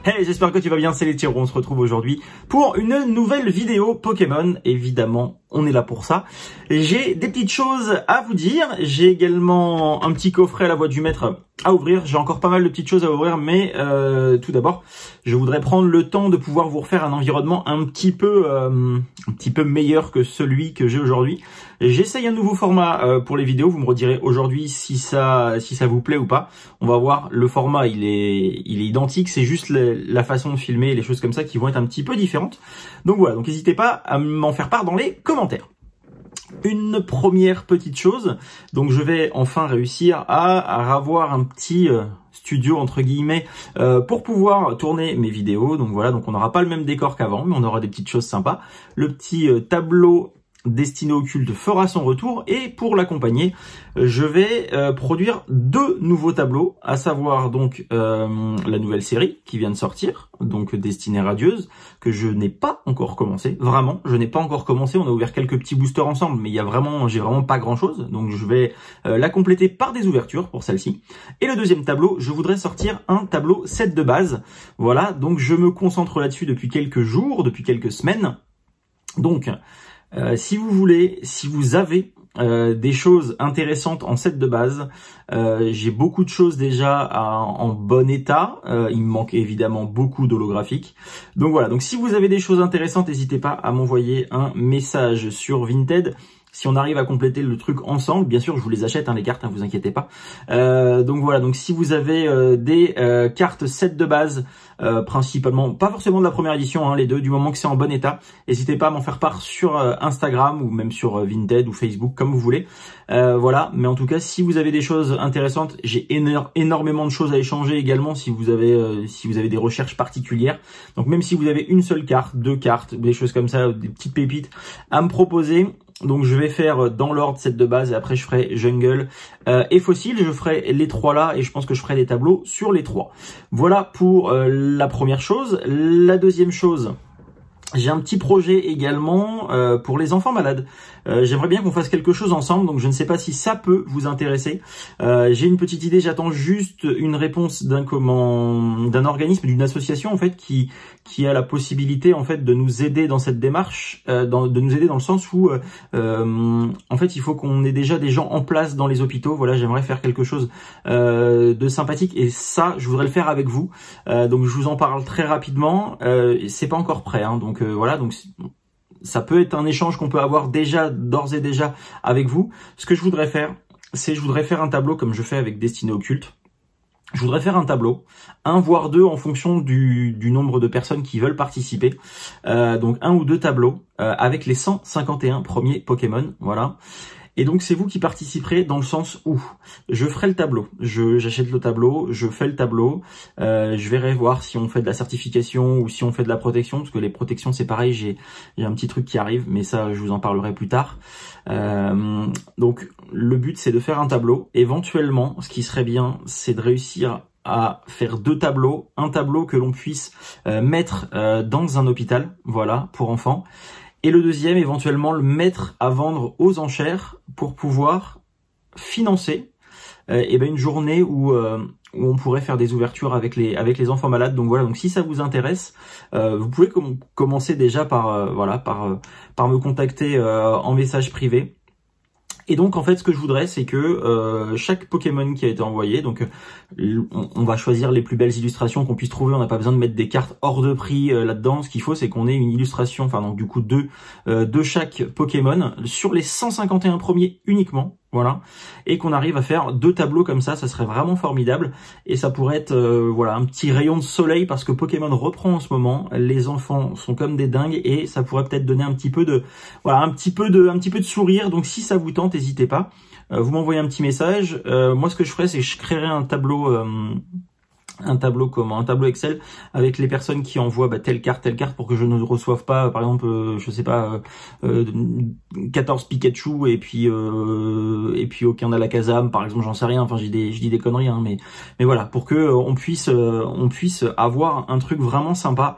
Hey, j'espère que tu vas bien, c'est les Tiro, on se retrouve aujourd'hui pour une nouvelle vidéo Pokémon. Évidemment, on est là pour ça. J'ai des petites choses à vous dire, j'ai également un petit coffret à la voix du maître à ouvrir. J'ai encore pas mal de petites choses à ouvrir, mais tout d'abord, je voudrais prendre le temps de pouvoir vous refaire un environnement un petit peu meilleur que celui que j'ai aujourd'hui. J'essaye un nouveau format pour les vidéos, vous me redirez aujourd'hui si ça vous plaît ou pas. On va voir, le format il est identique, c'est juste la façon de filmer et les choses comme ça qui vont être un petit peu différentes. Donc voilà, donc n'hésitez pas à m'en faire part dans les commentaires. Une première petite chose, donc je vais enfin réussir à avoir un petit studio entre guillemets pour pouvoir tourner mes vidéos. Donc voilà, donc on n'aura pas le même décor qu'avant, mais on aura des petites choses sympas. Le petit tableau Destiné au culte fera son retour et pour l'accompagner, je vais produire deux nouveaux tableaux, à savoir donc la nouvelle série qui vient de sortir, donc Destinée radieuse, que je n'ai pas encore commencé, vraiment, je n'ai pas encore commencé. On a ouvert quelques petits boosters ensemble, mais j'ai vraiment pas grand chose, donc je vais la compléter par des ouvertures pour celle-ci. Et le deuxième tableau, je voudrais sortir un tableau set de base, voilà, donc je me concentre là-dessus depuis quelques jours, depuis quelques semaines, donc si vous voulez, si vous avez des choses intéressantes en set de base, j'ai beaucoup de choses déjà en bon état, il me manque évidemment beaucoup d'holographiques. Donc voilà, donc si vous avez des choses intéressantes, n'hésitez pas à m'envoyer un message sur Vinted. Si on arrive à compléter le truc ensemble, bien sûr, je vous les achète, les cartes, vous inquiétez pas. Donc voilà, donc si vous avez des cartes set de base, principalement, pas forcément de la première édition, les deux, du moment que c'est en bon état, n'hésitez pas à m'en faire part sur Instagram ou même sur Vinted ou Facebook, comme vous voulez. Voilà, mais en tout cas, si vous avez des choses intéressantes, j'ai énormément de choses à échanger également si vous avez des recherches particulières. Donc même si vous avez une seule carte, deux cartes, des choses comme ça, des petites pépites à me proposer. Donc je vais faire dans l'ordre set de base et après je ferai jungle et fossile. Je ferai les trois là et je pense que je ferai des tableaux sur les trois. Voilà pour la première chose. La deuxième chose, j'ai un petit projet également pour les enfants malades. J'aimerais bien qu'on fasse quelque chose ensemble, donc je ne sais pas si ça peut vous intéresser. J'ai une petite idée, j'attends juste une réponse d'un organisme, d'une association en fait qui a la possibilité en fait de nous aider dans cette démarche, de nous aider dans le sens où en fait il faut qu'on ait déjà des gens en place dans les hôpitaux. Voilà, j'aimerais faire quelque chose de sympathique et ça je voudrais le faire avec vous. Donc je vous en parle très rapidement. C'est pas encore prêt, donc voilà, donc ça peut être un échange qu'on peut avoir d'ores et déjà avec vous. Ce que je voudrais faire, c'est je voudrais faire un tableau comme je fais avec Destiné au culte. Je voudrais faire un tableau, un voire deux en fonction du nombre de personnes qui veulent participer. Donc un ou deux tableaux avec les 151 premiers Pokémon, voilà. Et donc c'est vous qui participerez dans le sens où je ferai le tableau, j'achète le tableau, je fais le tableau, je verrai voir si on fait de la certification ou si on fait de la protection, parce que les protections c'est pareil, j'ai un petit truc qui arrive, mais ça je vous en parlerai plus tard. Donc le but c'est de faire un tableau. Éventuellement, ce qui serait bien, c'est de réussir à faire deux tableaux, un tableau que l'on puisse mettre dans un hôpital, voilà, pour enfants. Et le deuxième, éventuellement, le mettre à vendre aux enchères pour pouvoir financer une journée où on pourrait faire des ouvertures avec les enfants malades. Donc voilà, donc si ça vous intéresse, vous pouvez commencer déjà par me contacter en message privé. Et donc en fait ce que je voudrais c'est que chaque Pokémon qui a été envoyé, donc on va choisir les plus belles illustrations qu'on puisse trouver, on n'a pas besoin de mettre des cartes hors de prix là-dedans, ce qu'il faut c'est qu'on ait une illustration, enfin donc du coup deux de chaque Pokémon sur les 151 premiers uniquement, voilà, et qu'on arrive à faire deux tableaux comme ça serait vraiment formidable et ça pourrait être voilà un petit rayon de soleil parce que Pokémon reprend en ce moment, les enfants sont comme des dingues et ça pourrait peut-être donner un petit peu de sourire. Donc si ça vous tente, n'hésitez pas, vous m'envoyez un petit message. Moi ce que je ferai c'est que je créerai un tableau Excel avec les personnes qui envoient telle carte pour que je ne reçoive pas par exemple je sais pas 14 Pikachu et puis aucun Alakazam par exemple, j'en sais rien, enfin je dis des conneries mais voilà, pour que on puisse avoir un truc vraiment sympa,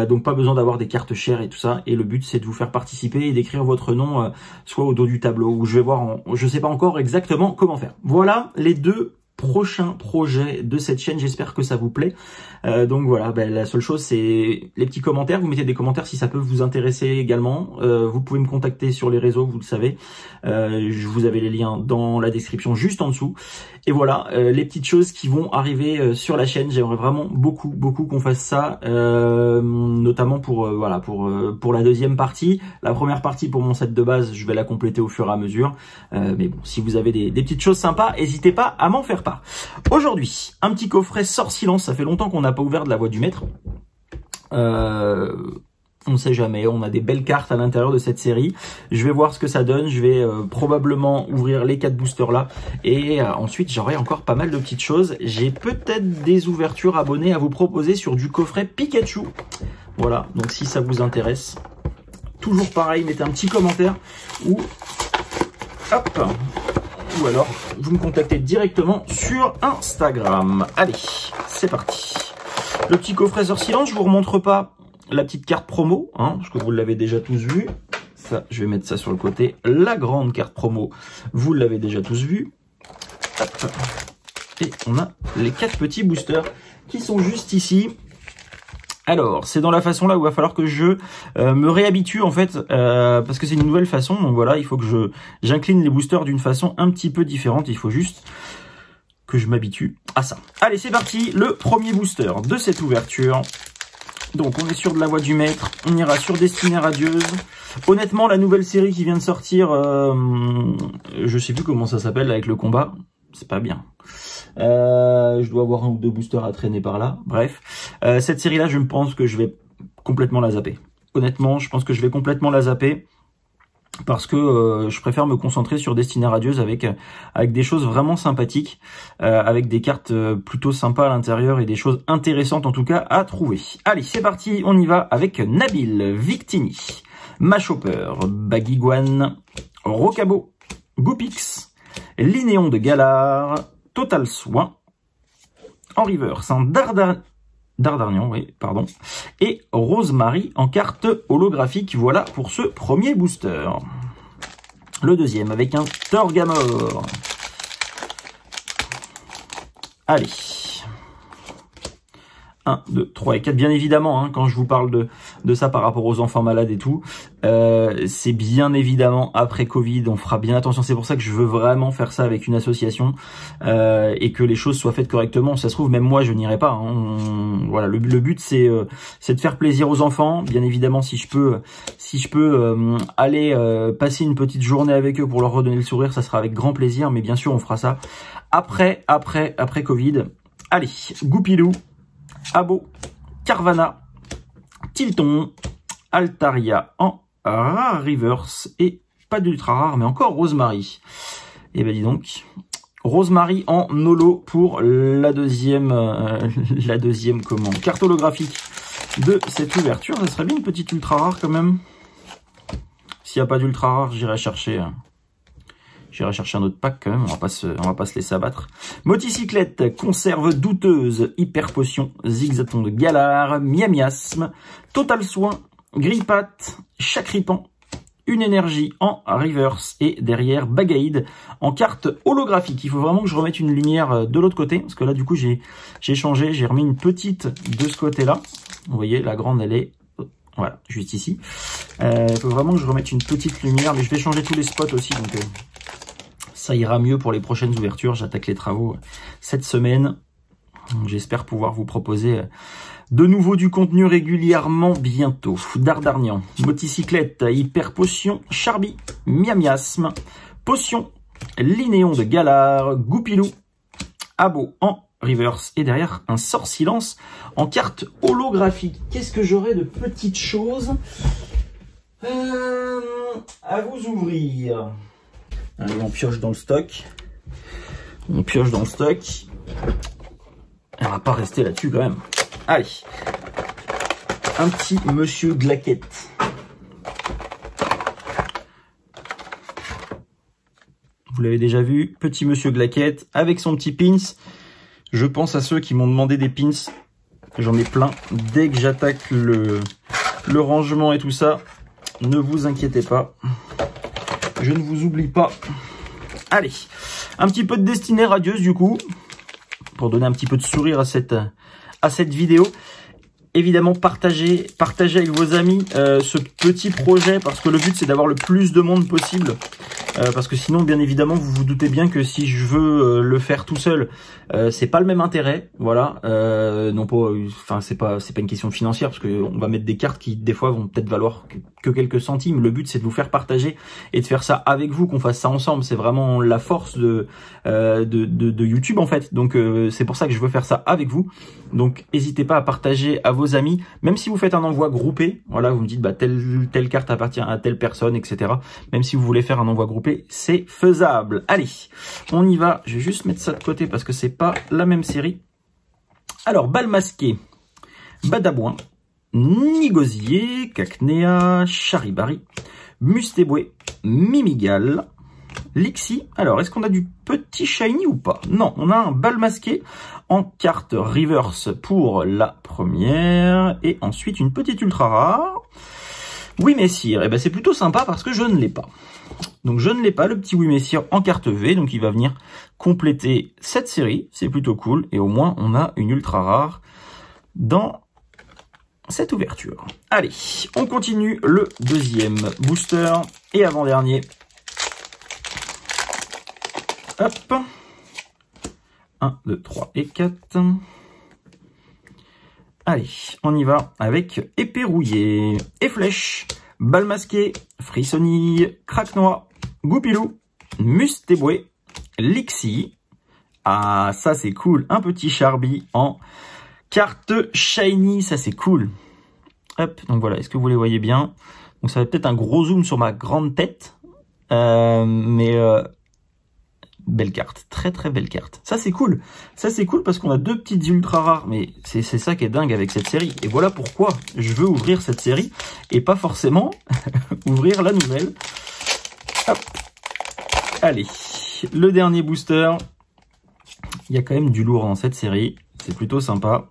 donc pas besoin d'avoir des cartes chères et tout ça, et le but c'est de vous faire participer et d'écrire votre nom soit au dos du tableau, ou je vais voir je sais pas encore exactement comment faire. Voilà les deux prochains projets de cette chaîne. J'espère que ça vous plaît. Donc voilà, la seule chose c'est les petits commentaires. Vous mettez des commentaires si ça peut vous intéresser également. Vous pouvez me contacter sur les réseaux, vous le savez. Vous avez les liens dans la description juste en dessous. Et voilà, les petites choses qui vont arriver sur la chaîne. J'aimerais vraiment beaucoup qu'on fasse ça, notamment pour la deuxième partie. La première partie pour mon set de base, je vais la compléter au fur et à mesure. Mais bon, si vous avez des petites choses sympas, n'hésitez pas à m'en faire part. Aujourd'hui, un petit coffret Sort Silence. Ça fait longtemps qu'on n'a pas ouvert de la voix du maître. On ne sait jamais, on a des belles cartes à l'intérieur de cette série. Je vais voir ce que ça donne, je vais probablement ouvrir les 4 boosters là. Et ensuite j'aurai encore pas mal de petites choses. J'ai peut-être des ouvertures abonnées à vous proposer sur du coffret Pikachu. Voilà, donc si ça vous intéresse, toujours pareil, mettez un petit commentaire ou hop, ou alors vous me contactez directement sur Instagram. Allez, c'est parti. Le petit coffret Sort Silence, je vous remontre pas la petite carte promo, hein, parce que vous l'avez déjà tous vu. Ça, je vais mettre ça sur le côté. La grande carte promo, vous l'avez déjà tous vu. Hop. Et on a les 4 petits boosters qui sont juste ici. Alors, c'est dans la façon là où il va falloir que je me réhabitue en fait, parce que c'est une nouvelle façon. Donc voilà, il faut que j'incline les boosters d'une façon un petit peu différente. Il faut juste que je m'habitue à ça. Allez, c'est parti, le premier booster de cette ouverture. Donc on est sur de la voix du maître, on ira sur Destinée Radieuse. Honnêtement, la nouvelle série qui vient de sortir, je sais plus comment ça s'appelle avec le combat, c'est pas bien. Je dois avoir 1 ou 2 boosters à traîner par là, bref. Cette série-là, je pense que je vais complètement la zapper. Honnêtement, je pense que je vais complètement la zapper. Parce que je préfère me concentrer sur Destinée Radieuse avec des choses vraiment sympathiques, avec des cartes plutôt sympas à l'intérieur et des choses intéressantes en tout cas à trouver. Allez, c'est parti, on y va avec Nabil, Victini, Machopper, Baguiguane, Rocabo, Goopix, Linéon de Galar, Total Soin, en reverse, un Dardarnian, oui, pardon. Et Rosemary en carte holographique. Voilà pour ce premier booster. Le deuxième avec un Torgamore. Allez. 1, 2, 3 et 4. Bien évidemment, hein, quand je vous parle de ça par rapport aux enfants malades et tout, c'est bien évidemment après Covid, on fera bien attention. C'est pour ça que je veux vraiment faire ça avec une association et que les choses soient faites correctement. Ça se trouve, même moi, je n'irai pas. Hein. Voilà, le but, c'est de faire plaisir aux enfants. Bien évidemment, si je peux aller passer une petite journée avec eux pour leur redonner le sourire, ça sera avec grand plaisir. Mais bien sûr, on fera ça après Covid. Allez, Goupilou, Abo, Carvana, Tilton, Altaria en rare reverse et pas d'ultra rare mais encore Rosemary. Et ben dis donc, Rosemary en holo pour la deuxième carte holographique de cette ouverture. Ça serait bien une petite ultra rare quand même. S'il n'y a pas d'ultra rare, j'irai chercher un autre pack quand même, on va pas se laisser abattre. Moticyclette, conserve douteuse, hyper potion, zigzaton de Galar, miamiasme, total soin, grippat, chacripan, une énergie en reverse et derrière Bagaïd en carte holographique. Il faut vraiment que je remette une lumière de l'autre côté parce que là du coup j'ai changé, j'ai remis une petite de ce côté là. Vous voyez, la grande elle est voilà, juste ici. Il faut vraiment que je remette une petite lumière, mais je vais changer tous les spots aussi donc ça ira mieux pour les prochaines ouvertures. J'attaque les travaux cette semaine. J'espère pouvoir vous proposer de nouveau du contenu régulièrement bientôt. Dardarnian, Moticyclette, Hyper Potion, Charby, Miamiasme, Potion, Linéon de Galar, Goupilou, Abo en reverse et derrière un Sort Silence en carte holographique. Qu'est-ce que j'aurais de petites choses à vous ouvrir? Allez, on pioche dans le stock. On pioche dans le stock. On va pas rester là-dessus quand même. Allez. Un petit monsieur Glaquette. Vous l'avez déjà vu, petit monsieur Glaquette avec son petit pins. Je pense à ceux qui m'ont demandé des pins. J'en ai plein. Dès que j'attaque le rangement et tout ça, ne vous inquiétez pas. Je ne vous oublie pas. Allez, un petit peu de Destinée Radieuse du coup. pour donner un petit peu de sourire à cette vidéo. Évidemment, partagez avec vos amis ce petit projet, parce que le but c'est d'avoir le plus de monde possible. Parce que sinon, bien évidemment, vous vous doutez bien que si je veux le faire tout seul, c'est pas le même intérêt, voilà. Non pas, enfin c'est pas une question financière, parce que on va mettre des cartes qui des fois vont peut-être valoir que quelques centimes. Le but c'est de vous faire partager et de faire ça avec vous, qu'on fasse ça ensemble. C'est vraiment la force de YouTube en fait. Donc c'est pour ça que je veux faire ça avec vous. Donc n'hésitez pas à partager à vos amis, même si vous faites un envoi groupé. Voilà, vous me dites bah telle carte appartient à telle personne, etc. Même si vous voulez faire un envoi groupé, c'est faisable. Allez, on y va. Je vais juste mettre ça de côté parce que c'est pas la même série. Alors, Bal Masqué, Badabouin, Nigosier, Cacnea, Charibari, Mustéboué, Mimigal, Lixi. Alors, est-ce qu'on a du petit shiny ou pas? Non, on a un Bal Masqué en carte reverse pour la première. Et ensuite, une petite ultra rare. Oui, messire. Eh ben, c'est plutôt sympa parce que je ne l'ai pas. Donc, je ne l'ai pas, le petit Oui Messire en carte V. Donc, il va venir compléter cette série. C'est plutôt cool. Et au moins, on a une ultra rare dans cette ouverture. Allez, on continue le deuxième booster et avant-dernier. Hop. 1, 2, 3 et 4. Allez, on y va avec Épée Rouillée, Efflèche, Bal Masqué, Frissonille, Craquenois, Goupilou, Mustéboué, Lixi. Ah, ça c'est cool. Un petit Charby en carte shiny, ça c'est cool. Hop, donc voilà, est-ce que vous les voyez bien? Donc ça va peut-être un gros zoom sur ma grande tête. Belle carte, très très belle carte. Ça c'est cool. Ça c'est cool parce qu'on a deux petites ultra rares, mais c'est ça qui est dingue avec cette série. Et voilà pourquoi je veux ouvrir cette série et pas forcément ouvrir la nouvelle. Hop. Allez, le dernier booster. Il y a quand même du lourd dans cette série. C'est plutôt sympa.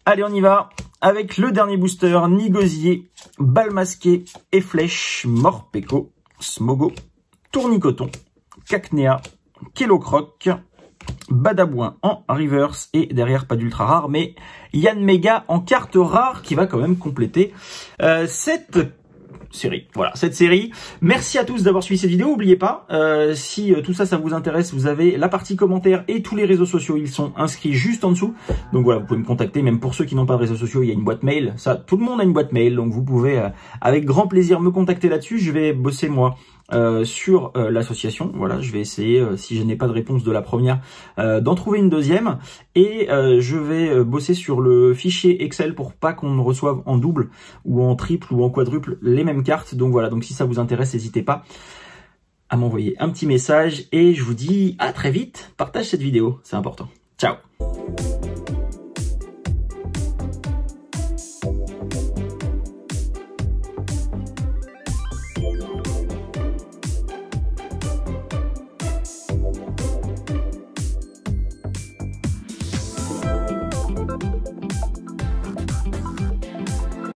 Allez, on y va avec le dernier booster. Nigosier, Bal Masqué, Efflèche, Morpeko, Smogo, Tournicoton, Cacnea, Kellocroc, Badabouin en reverse et derrière pas d'ultra rare, mais Yann Mega en carte rare qui va quand même compléter cette série. Voilà, cette série. Merci à tous d'avoir suivi cette vidéo. N'oubliez pas, si tout ça, ça vous intéresse, vous avez la partie commentaires et tous les réseaux sociaux. Ils sont inscrits juste en dessous. Donc voilà, vous pouvez me contacter. Même pour ceux qui n'ont pas de réseaux sociaux, il y a une boîte mail. Ça, tout le monde a une boîte mail. Donc vous pouvez avec grand plaisir me contacter là-dessus. Je vais bosser moi sur l'association. Voilà, je vais essayer, si je n'ai pas de réponse de la première, d'en trouver une deuxième. Et je vais bosser sur le fichier Excel pour pas qu'on reçoive en double ou en triple ou en quadruple les mêmes cartes. Donc voilà, donc si ça vous intéresse, n'hésitez pas à m'envoyer un petit message et je vous dis à très vite. Partage cette vidéo, c'est important. Ciao.